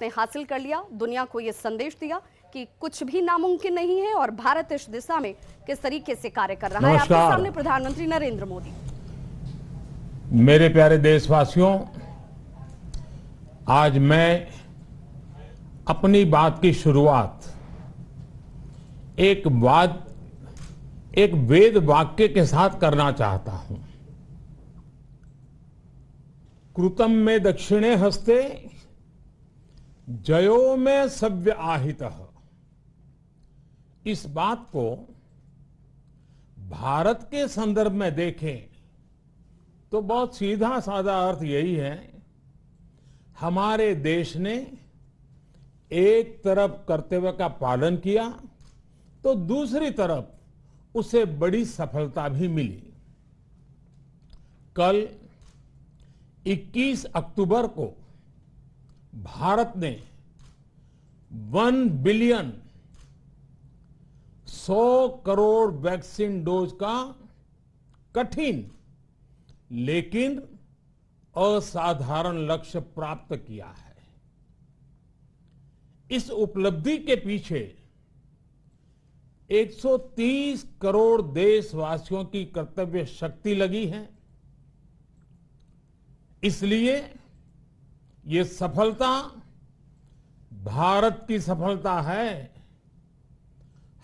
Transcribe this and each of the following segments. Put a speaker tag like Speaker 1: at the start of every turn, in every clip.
Speaker 1: भारत ने हासिल कर लिया, दुनिया को ये संदेश दिया कि कुछ भी नामुमकिन नहीं है और भारत इस दिशा में किस तरीके से कार्य कर रहा है। आपके सामने प्रधानमंत्री नरेंद्र मोदी।
Speaker 2: मेरे प्यारे देशवासियों, आज मैं अपनी बात की शुरुआत एक वेद वाक्य के साथ करना चाहता हूं। कृतं में दक्षिणे हस्ते जयो में सव्य आहितः। इस बात को भारत के संदर्भ में देखें तो बहुत सीधा साधा अर्थ यही है, हमारे देश ने एक तरफ कर्तव्य का पालन किया तो दूसरी तरफ उसे बड़ी सफलता भी मिली। कल 21 अक्टूबर को भारत ने 1 बिलियन 100 करोड़ वैक्सीन डोज का कठिन लेकिन असाधारण लक्ष्य प्राप्त किया है। इस उपलब्धि के पीछे 130 करोड़ देशवासियों की कर्तव्य शक्ति लगी है। इसलिए ये सफलता भारत की सफलता है,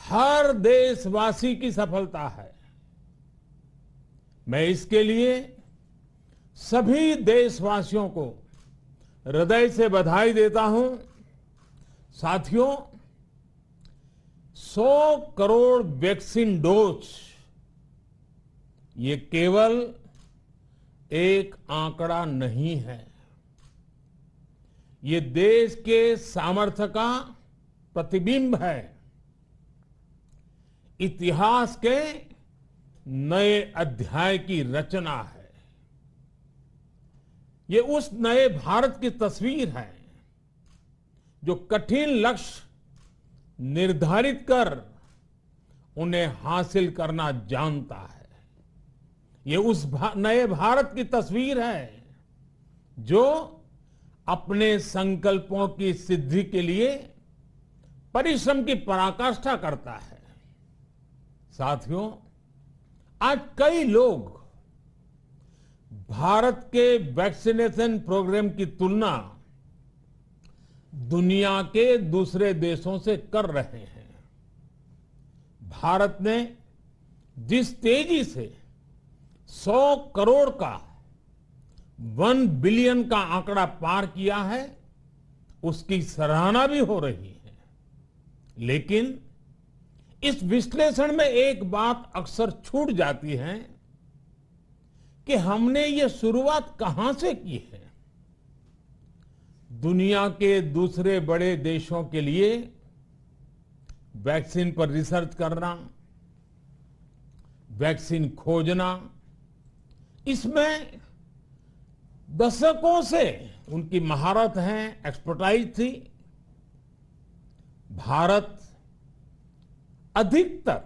Speaker 2: हर देशवासी की सफलता है। मैं इसके लिए सभी देशवासियों को हृदय से बधाई देता हूं। साथियों, 100 करोड़ वैक्सीन डोज ये केवल एक आंकड़ा नहीं है, ये देश के सामर्थ्य का प्रतिबिंब है, इतिहास के नए अध्याय की रचना है। ये उस नए भारत की तस्वीर है जो कठिन लक्ष्य निर्धारित कर उन्हें हासिल करना जानता है। ये उस नए भारत की तस्वीर है जो अपने संकल्पों की सिद्धि के लिए परिश्रम की पराकाष्ठा करता है। साथियों, आज कई लोग भारत के वैक्सीनेशन प्रोग्राम की तुलना दुनिया के दूसरे देशों से कर रहे हैं। भारत ने जिस तेजी से 100 करोड़ का 1 बिलियन का आंकड़ा पार किया है, उसकी सराहना भी हो रही है। लेकिन इस विश्लेषण में एक बात अक्सर छूट जाती है कि हमने ये शुरुआत कहां से की है। दुनिया के दूसरे बड़े देशों के लिए वैक्सीन पर रिसर्च करना, वैक्सीन खोजना, इसमें दशकों से उनकी महारत है, एक्सपर्टाइज थी। भारत अधिकतर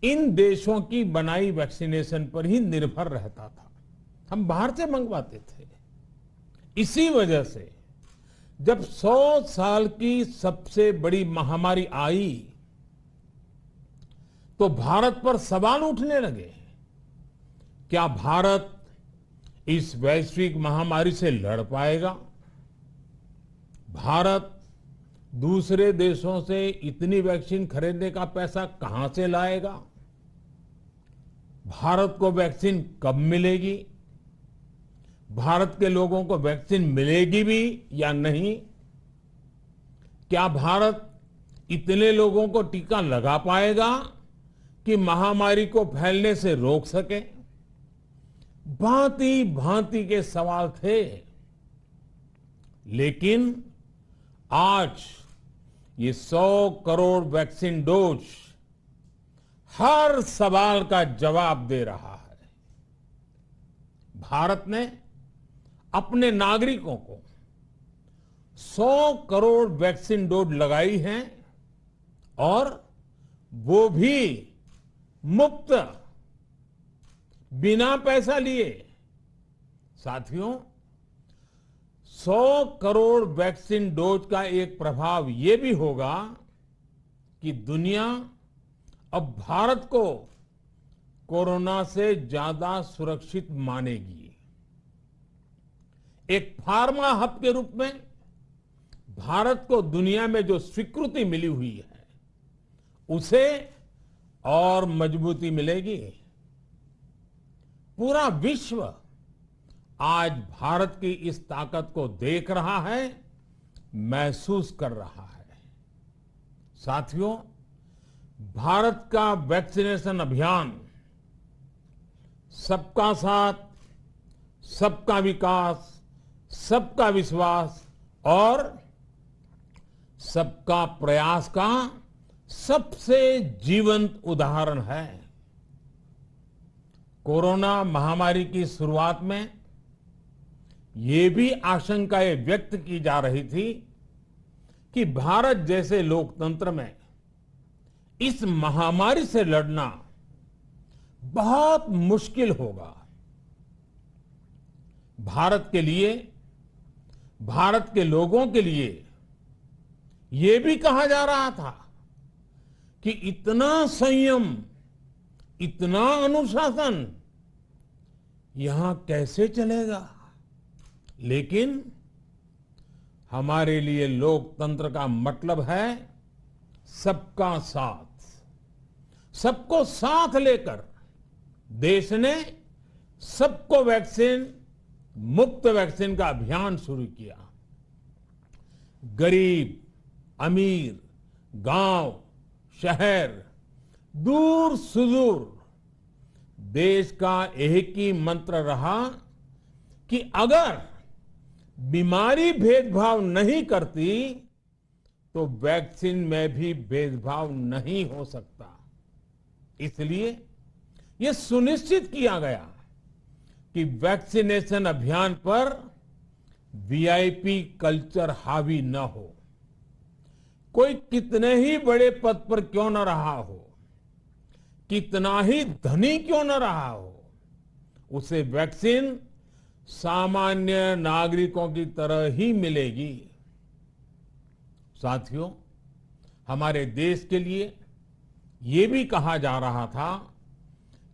Speaker 2: इन देशों की बनाई वैक्सीनेशन पर ही निर्भर रहता था, हम बाहर से मंगवाते थे। इसी वजह से जब 100 साल की सबसे बड़ी महामारी आई तो भारत पर सवाल उठने लगे, क्या भारत इस वैश्विक महामारी से लड़ पाएगा? भारत दूसरे देशों से इतनी वैक्सीन खरीदने का पैसा कहां से लाएगा? भारत को वैक्सीन कब मिलेगी? भारत के लोगों को वैक्सीन मिलेगी भी या नहीं? क्या भारत इतने लोगों को टीका लगा पाएगा कि महामारी को फैलने से रोक सके? भांति भांति के सवाल थे। लेकिन आज ये 100 करोड़ वैक्सीन डोज हर सवाल का जवाब दे रहा है। भारत ने अपने नागरिकों को 100 करोड़ वैक्सीन डोज लगाई हैं और वो भी मुफ्त, बिना पैसा लिए। साथियों, 100 करोड़ वैक्सीन डोज का एक प्रभाव ये भी होगा कि दुनिया अब भारत को कोरोना से ज्यादा सुरक्षित मानेगी। एक फार्मा हब के रूप में भारत को दुनिया में जो स्वीकृति मिली हुई है उसे और मजबूती मिलेगी। पूरा विश्व आज भारत की इस ताकत को देख रहा है, महसूस कर रहा है। साथियों, भारत का वैक्सीनेशन अभियान सबका साथ, सबका विकास, सबका विश्वास और सबका प्रयास का सबसे जीवंत उदाहरण है। कोरोना महामारी की शुरुआत में ये भी आशंकाएं व्यक्त की जा रही थी कि भारत जैसे लोकतंत्र में इस महामारी से लड़ना बहुत मुश्किल होगा। भारत के लिए, भारत के लोगों के लिए ये भी कहा जा रहा था कि इतना संयम, इतना अनुशासन यहां कैसे चलेगा। लेकिन हमारे लिए लोकतंत्र का मतलब है सबका साथ। सबको साथ लेकर देश ने सबको वैक्सीन, मुफ्त वैक्सीन का अभियान शुरू किया। गरीब, अमीर, गांव, शहर, दूर सुदूर, देश का एक ही मंत्र रहा कि अगर बीमारी भेदभाव नहीं करती तो वैक्सीन में भी भेदभाव नहीं हो सकता। इसलिए यह सुनिश्चित किया गया कि वैक्सीनेशन अभियान पर वीआईपी कल्चर हावी न हो। कोई कितने ही बड़े पद पर क्यों न रहा हो, कितना ही धनी क्यों न रहा हो, उसे वैक्सीन सामान्य नागरिकों की तरह ही मिलेगी। साथियों, हमारे देश के लिए ये भी कहा जा रहा था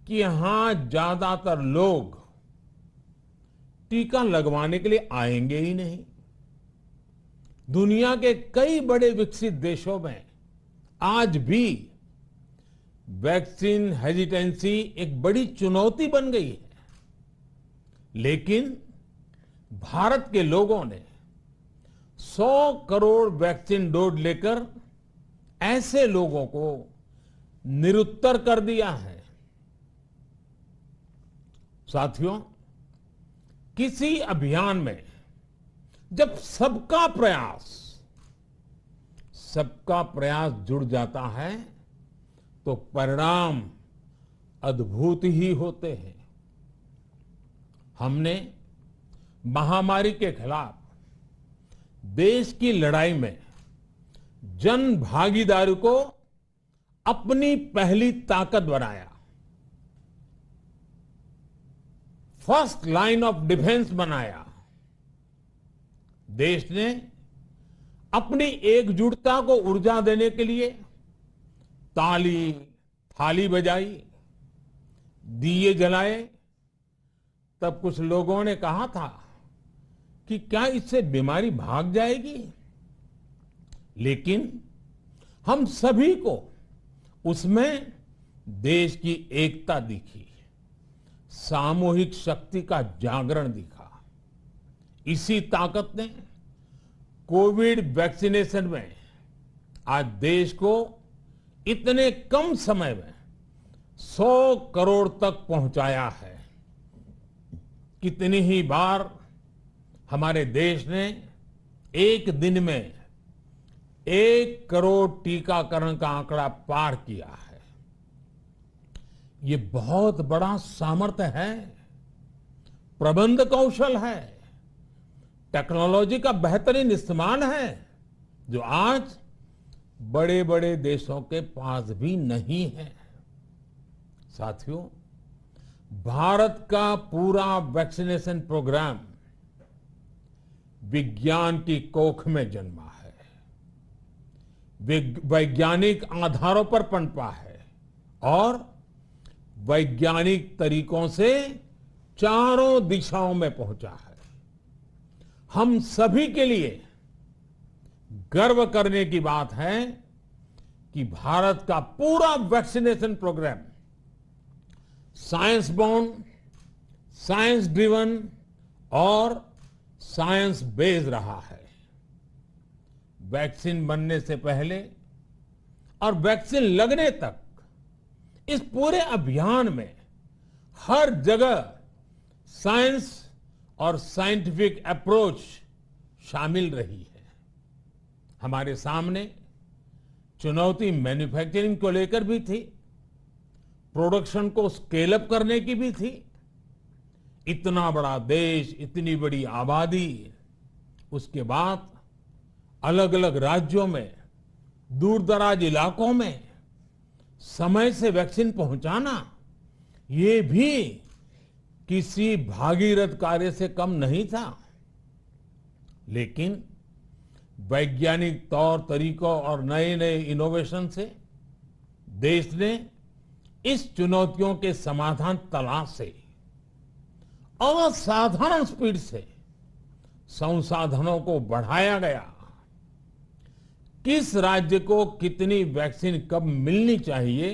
Speaker 2: कि यहां ज्यादातर लोग टीका लगवाने के लिए आएंगे ही नहीं। दुनिया के कई बड़े विकसित देशों में आज भी वैक्सीन हेजिटेंसी एक बड़ी चुनौती बन गई है। लेकिन भारत के लोगों ने 100 करोड़ वैक्सीन डोज लेकर ऐसे लोगों को निरुत्तर कर दिया है। साथियों, किसी अभियान में जब सबका प्रयास जुड़ जाता है तो परिणाम अद्भुत ही होते हैं। हमने महामारी के खिलाफ देश की लड़ाई में जन भागीदारी को अपनी पहली ताकत बनाया। फर्स्ट लाइन ऑफ डिफेंस बनाया। देश ने अपनी एकजुटता को ऊर्जा देने के लिए ताली, थाली बजाई, दिए जलाए। तब कुछ लोगों ने कहा था कि क्या इससे बीमारी भाग जाएगी? लेकिन हम सभी को उसमें देश की एकता दिखी, सामूहिक शक्ति का जागरण दिखा। इसी ताकत ने कोविड वैक्सीनेशन में आज देश को इतने कम समय में 100 करोड़ तक पहुंचाया है। कितनी ही बार हमारे देश ने एक दिन में 1 करोड़ टीकाकरण का आंकड़ा पार किया है। ये बहुत बड़ा सामर्थ्य है, प्रबंध कौशल है, टेक्नोलॉजी का बेहतरीन इस्तेमाल है, जो आज बड़े बड़े देशों के पास भी नहीं है। साथियों, भारत का पूरा वैक्सीनेशन प्रोग्राम विज्ञान की कोख में जन्मा है, वैज्ञानिक आधारों पर पनपा है और वैज्ञानिक तरीकों से चारों दिशाओं में पहुंचा है। हम सभी के लिए गर्व करने की बात है कि भारत का पूरा vaccination program science born, science driven और साइंस बेस्ड रहा है। वैक्सीन बनने से पहले और वैक्सीन लगने तक इस पूरे अभियान में हर जगह साइंस और साइंटिफिक अप्रोच शामिल रही है। हमारे सामने चुनौती मैन्युफैक्चरिंग को लेकर भी थी, प्रोडक्शन को स्केल अप करने की भी थी। इतना बड़ा देश, इतनी बड़ी आबादी, उसके बाद अलग अलग राज्यों में, दूर दराज इलाकों में समय से वैक्सीन पहुंचाना, ये भी किसी भागीरथ कार्य से कम नहीं था। लेकिन वैज्ञानिक तौर तरीकों और नए नए इनोवेशन से देश ने इस चुनौतियों के समाधान तलाश से असाधारण स्पीड से संसाधनों को बढ़ाया गया। किस राज्य को कितनी वैक्सीन कब मिलनी चाहिए,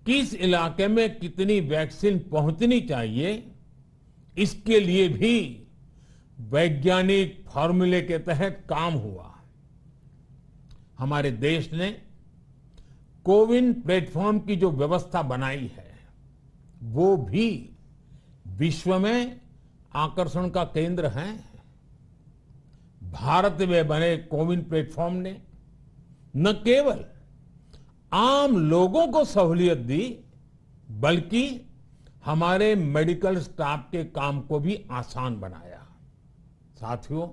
Speaker 2: किस इलाके में कितनी वैक्सीन पहुंचनी चाहिए, इसके लिए भी वैज्ञानिक फॉर्मूले के तहत काम हुआ। हमारे देश ने कोविन प्लेटफॉर्म की जो व्यवस्था बनाई है, वो भी विश्व में आकर्षण का केंद्र है। भारत में बने कोविन प्लेटफॉर्म ने न केवल आम लोगों को सहूलियत दी, बल्कि हमारे मेडिकल स्टाफ के काम को भी आसान बनाया। साथियों,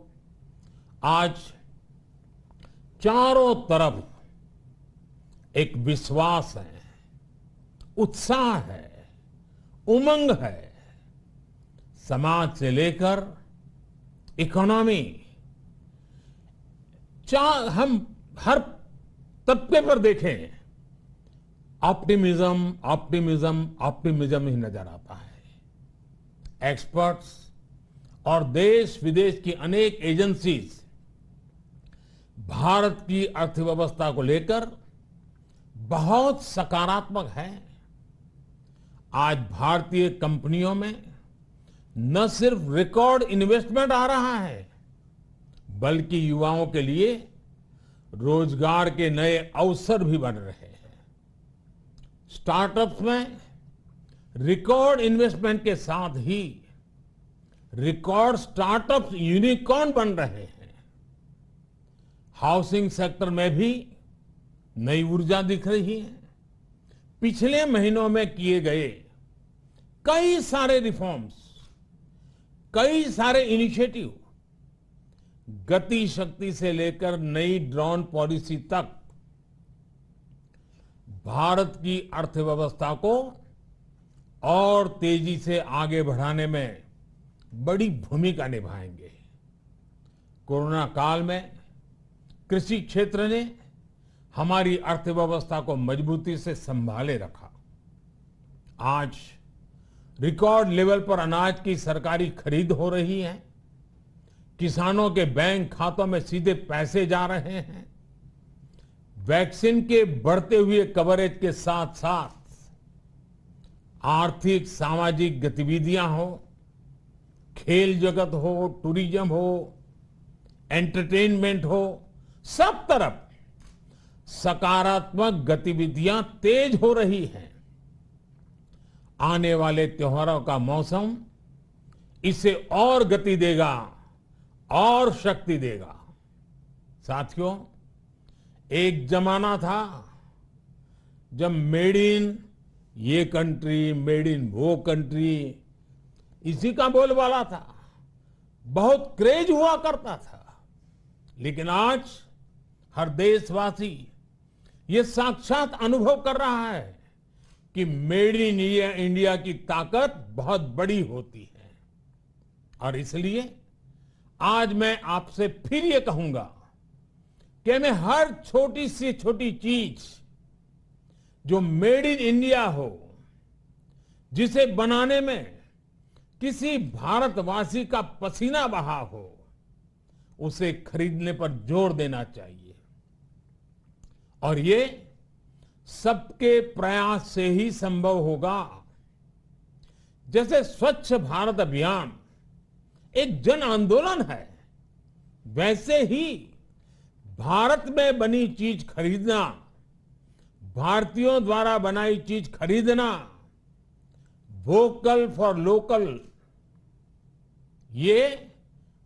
Speaker 2: आज चारों तरफ एक विश्वास है, उत्साह है, उमंग है। समाज से लेकर इकोनॉमी, हम हर तबके पर देखें, ऑप्टिमिज्म ऑप्टिमिज्म ऑप्टिमिज्म ही नजर आता है। एक्सपर्ट्स और देश विदेश की अनेक एजेंसीज भारत की अर्थव्यवस्था को लेकर बहुत सकारात्मक है। आज भारतीय कंपनियों में न सिर्फ रिकॉर्ड इन्वेस्टमेंट आ रहा है, बल्कि युवाओं के लिए रोजगार के नए अवसर भी बन रहे हैं। स्टार्टअप्स में रिकॉर्ड इन्वेस्टमेंट के साथ ही रिकॉर्ड स्टार्टअप्स यूनिकॉर्न बन रहे हैं। हाउसिंग सेक्टर में भी नई ऊर्जा दिख रही है। पिछले महीनों में किए गए कई सारे रिफॉर्म्स, कई सारे इनिशिएटिव, गति शक्ति से लेकर नई ड्रोन पॉलिसी तक भारत की अर्थव्यवस्था को और तेजी से आगे बढ़ाने में बड़ी भूमिका निभाएंगे। कोरोना काल में कृषि क्षेत्र ने हमारी अर्थव्यवस्था को मजबूती से संभाले रखा। आज रिकॉर्ड लेवल पर अनाज की सरकारी खरीद हो रही है। किसानों के बैंक खातों में सीधे पैसे जा रहे हैं। वैक्सीन के बढ़ते हुए कवरेज के साथ साथ आर्थिक सामाजिक गतिविधियां हो, खेल जगत हो, टूरिज्म हो, एंटरटेनमेंट हो, सब तरफ सकारात्मक गतिविधियां तेज हो रही हैं। आने वाले त्योहारों का मौसम इसे और गति देगा और शक्ति देगा। साथियों, एक जमाना था जब मेड इन ये कंट्री, मेड इन वो कंट्री, इसी का बोलबाला था, बहुत क्रेज हुआ करता था। लेकिन आज हर देशवासी ये साक्षात अनुभव कर रहा है कि मेड इन इंडिया की ताकत बहुत बड़ी होती है। और इसलिए आज मैं आपसे फिर ये कहूंगा कि हमें हर छोटी से छोटी चीज जो मेड इन इंडिया हो, जिसे बनाने में किसी भारतवासी का पसीना बहा हो, उसे खरीदने पर जोर देना चाहिए। और ये सबके प्रयास से ही संभव होगा। जैसे स्वच्छ भारत अभियान एक जन आंदोलन है, वैसे ही भारत में बनी चीज खरीदना, भारतीयों द्वारा बनाई चीज खरीदना, वोकल फॉर लोकल, ये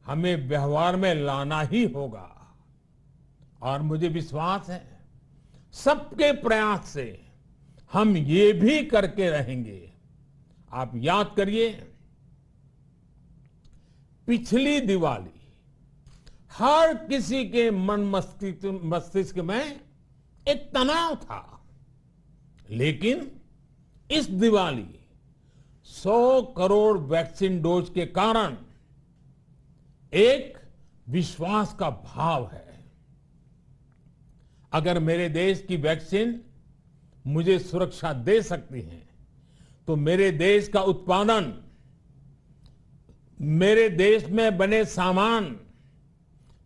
Speaker 2: हमें व्यवहार में लाना ही होगा। और मुझे विश्वास है सबके प्रयास से हम ये भी करके रहेंगे। आप याद करिए, पिछली दिवाली हर किसी के मन मस्तिष्क में एक तनाव था, लेकिन इस दिवाली 100 करोड़ वैक्सीन डोज के कारण एक विश्वास का भाव है। अगर मेरे देश की वैक्सीन मुझे सुरक्षा दे सकती है, तो मेरे देश का उत्पादन, मेरे देश में बने सामान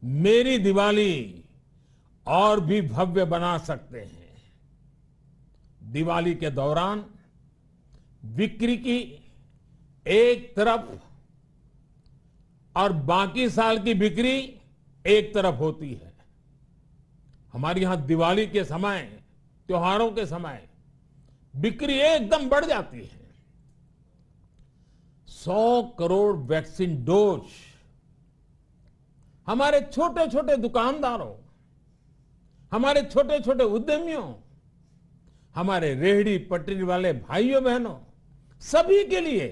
Speaker 2: मेरी दिवाली और भी भव्य बना सकते हैं। दिवाली के दौरान बिक्री की एक तरफ और बाकी साल की बिक्री एक तरफ होती है। हमारे यहां दिवाली के समय, त्योहारों के समय बिक्री एकदम बढ़ जाती है। 100 करोड़ वैक्सीन डोज हमारे छोटे छोटे दुकानदारों, हमारे छोटे छोटे उद्यमियों, हमारे रेहड़ी पटरी वाले भाइयों बहनों, सभी के लिए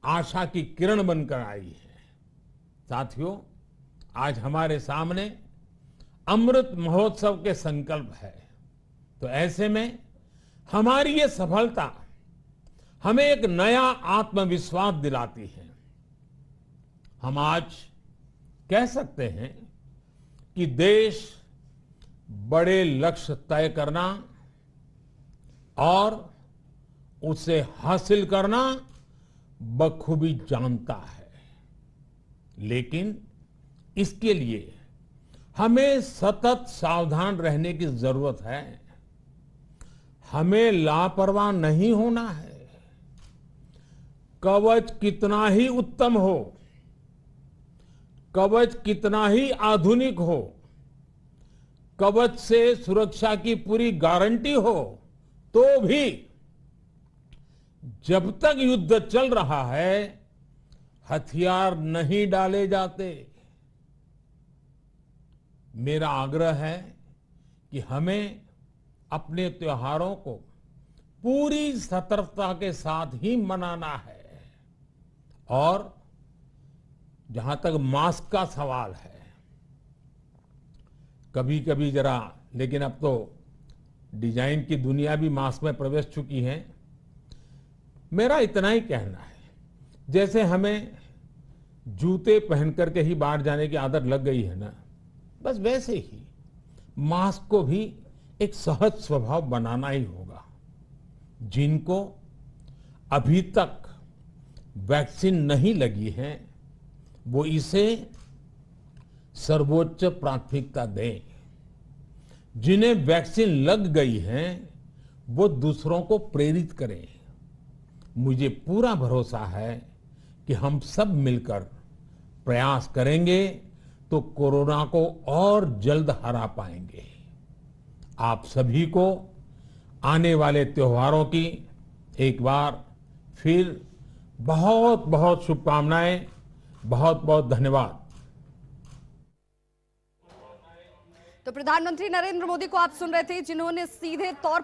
Speaker 2: आशा की किरण बनकर आई है। साथियों, आज हमारे सामने अमृत महोत्सव के संकल्प है, तो ऐसे में हमारी ये सफलता हमें एक नया आत्मविश्वास दिलाती है। हम आज कह सकते हैं कि देश बड़े लक्ष्य तय करना और उसे हासिल करना बखूबी जानता है, लेकिन इसके लिए हमें सतत सावधान रहने की जरूरत है। हमें लापरवाह नहीं होना है। कवच कितना ही उत्तम हो, कवच कितना ही आधुनिक हो, कवच से सुरक्षा की पूरी गारंटी हो, तो भी जब तक युद्ध चल रहा है, हथियार नहीं डाले जाते। मेरा आग्रह है कि हमें अपने त्योहारों को पूरी सतर्कता के साथ ही मनाना है। और जहां तक मास्क का सवाल है, कभी कभी जरा, लेकिन अब तो डिजाइन की दुनिया भी मास्क में प्रवेश चुकी है। मेरा इतना ही कहना है, जैसे हमें जूते पहन करके ही बाहर जाने की आदत लग गई है ना, बस वैसे ही मास्क को भी एक सहज स्वभाव बनाना ही होगा। जिनको अभी तक वैक्सीन नहीं लगी है, वो इसे सर्वोच्च प्राथमिकता दें। जिन्हें वैक्सीन लग गई है, वो दूसरों को प्रेरित करें। मुझे पूरा भरोसा है कि हम सब मिलकर प्रयास करेंगे तो कोरोना को और जल्द हरा पाएंगे। आप सभी को आने वाले त्योहारों की एक बार फिर बहुत बहुत शुभकामनाएं, बहुत बहुत धन्यवाद।
Speaker 1: तो प्रधानमंत्री नरेंद्र मोदी को आप सुन रहे थे, जिन्होंने सीधे तौर पर